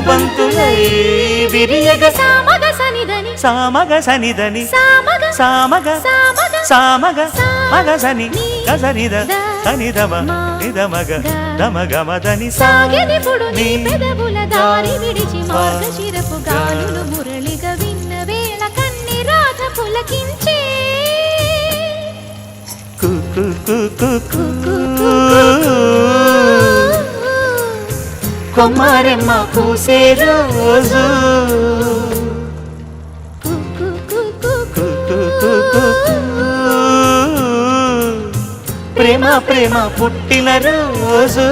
బంతులై విరియగ సామగ సనిదని సామగ సనిదని సామగ సామగ సామగ సామగ మగ సని గసనిద సనిదమ నిదమగ దమగమదని సాగెనిపుడు నీ పెదవుల దారి విడిచి మార్గశిరపు గాలులు మురళిగా విన్న వేళ కన్ని రాధ పులకించే కు కు కు కు కు కొమ్మరెమ్మ పూసే రోజు ప్రేమ ప్రేమ పుట్టిన రోజు